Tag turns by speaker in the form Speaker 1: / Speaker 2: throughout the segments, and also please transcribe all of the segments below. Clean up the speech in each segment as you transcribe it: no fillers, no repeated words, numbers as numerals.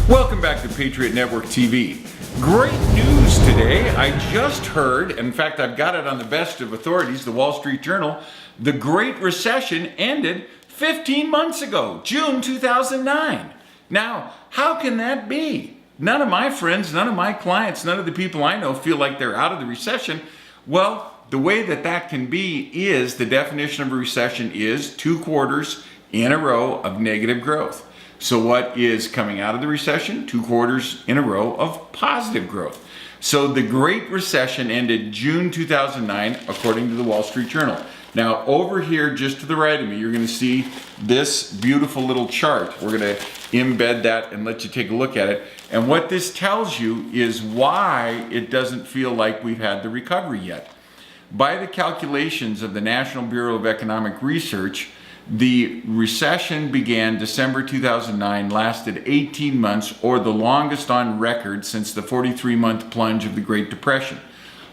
Speaker 1: Welcome back to Patriot Network TV. Great news today. I just heard, in fact, I've got it on the best of authorities, the Wall Street Journal, the Great Recession ended 15 months ago, June 2009. Now, how can that be? None of my friends, none of my clients, none of the people I know feel like they're out of the recession. Well, the way that can be is, the definition of a recession is 2 quarters in a row of negative growth. So what is coming out of the recession? 2 quarters in a row of positive growth. So the Great Recession ended June 2009, according to the Wall Street Journal. Now, over here, just to the right of me, you're going to see this beautiful little chart. We're going to embed that and let you take a look at it. And what this tells you is why it doesn't feel like we've had the recovery yet. By the calculations of the National Bureau of Economic Research, the recession began December 2009, lasted 18 months, or the longest on record since the 43-month plunge of the Great Depression.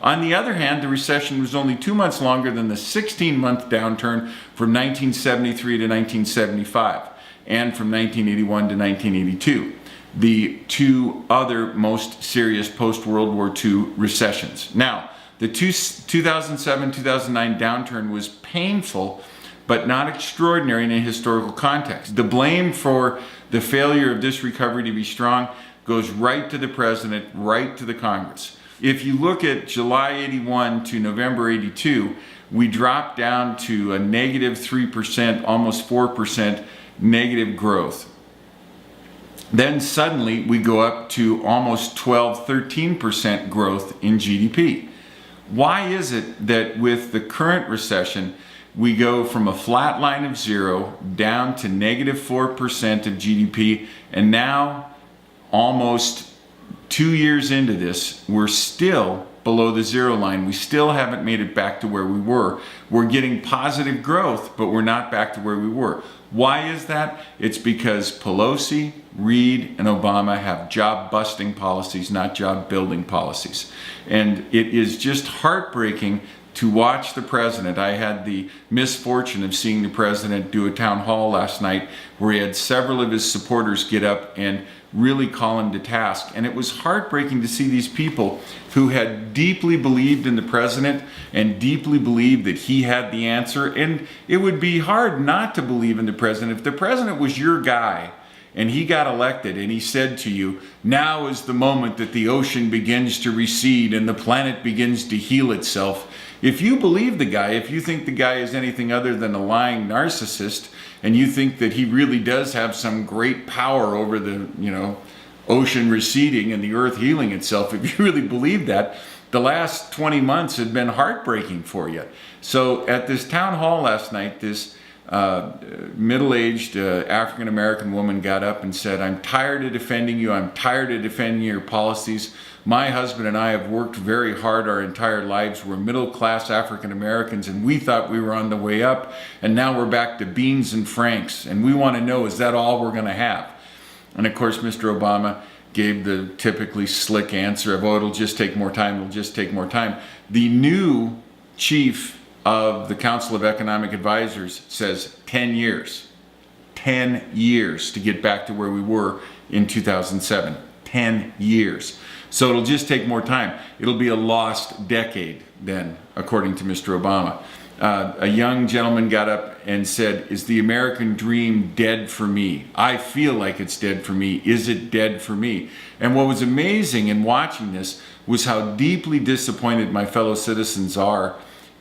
Speaker 1: On the other hand, the recession was only 2 months longer than the 16-month downturn from 1973 to 1975, and from 1981 to 1982, the 2 other most serious post-World War II recessions. Now, the 2007-2009 downturn was painful, but not extraordinary in a historical context. The blame for the failure of this recovery to be strong goes right to the president, right to the Congress. If you look at July 81 to November 82, we dropped down to a negative 3%, almost 4% negative growth. Then suddenly we go up to almost 12-13% growth in GDP. Why is it that with the current recession, we go from a flat line of 0 down to negative 4% of GDP, and now, almost 2 years into this, we're still below the 0 line. We still haven't made it back to where we were. We're getting positive growth, but we're not back to where we were. Why is that? It's because Pelosi, Reid, and Obama have job-busting policies, not job-building policies. And it is just heartbreaking to watch the president. I had the misfortune of seeing the president do a town hall last night where he had several of his supporters get up and really call him to task. And it was heartbreaking to see these people who had deeply believed in the president and deeply believed that he had the answer. And it would be hard not to believe in the president. If the president was your guy and he got elected and he said to you, now is the moment that the ocean begins to recede and the planet begins to heal itself. If you believe the guy, if you think the guy is anything other than a lying narcissist, and you think that he really does have some great power over the, ocean receding and the earth healing itself, if you really believe that, the last 20 months have been heartbreaking for you. So at this town hall last night, this middle-aged African-American woman got up and said, I'm tired of defending you. I'm tired of defending your policies. My husband and I have worked very hard our entire lives. We're middle-class African-Americans, and we thought we were on the way up, and now we're back to beans and francs, and we want to know, is that all we're going to have? And of course, Mr. Obama gave the typically slick answer of, oh, it'll just take more time, it'll just take more time. The new chief of the Council of Economic Advisors says 10 years. 10 years to get back to where we were in 2007. 10 years. So it'll just take more time. It'll be a lost decade then, according to Mr. Obama. A young gentleman got up and said, is the American dream dead for me? I feel like it's dead for me. Is it dead for me? And what was amazing in watching this was how deeply disappointed my fellow citizens are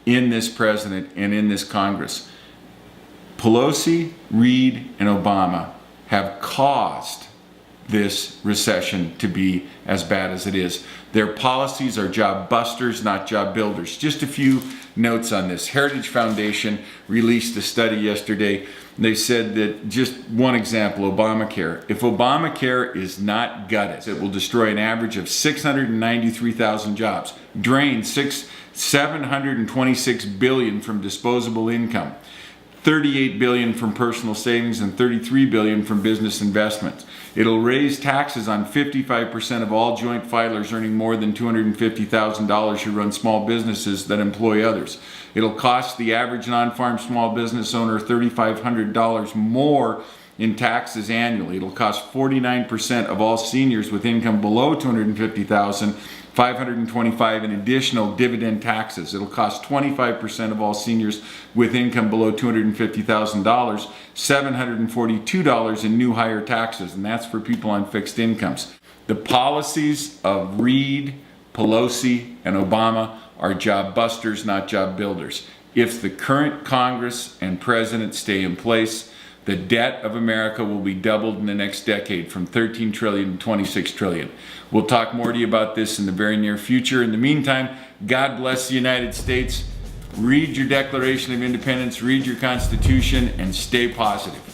Speaker 1: in this president and in this Congress. Pelosi, Reid, and Obama have caused this recession to be as bad as it is. Their policies are job busters, not job builders. Just a few notes on this. Heritage Foundation released a study yesterday. They said that, just one example, Obamacare. If Obamacare is not gutted, it will destroy an average of 693,000 jobs, drain $726 billion from disposable income, $38 billion from personal savings, and $33 billion from business investments. It'll raise taxes on 55% of all joint filers earning more than $250,000 who run small businesses that employ others. It'll cost the average non-farm small business owner $3,500 more in taxes annually. It'll cost 49% of all seniors with income below $250,000, $525 in additional dividend taxes. It'll cost 25% of all seniors with income below $250,000, $742 in new higher taxes, and that's for people on fixed incomes. The policies of Reid, Pelosi, and Obama are job busters, not job builders. If the current Congress and president stay in place, the debt of America will be doubled in the next decade, from 13 trillion to 26 trillion. We'll talk more to you about this in the very near future. In the meantime, God bless the United States. Read your Declaration of Independence, read your Constitution, and stay positive.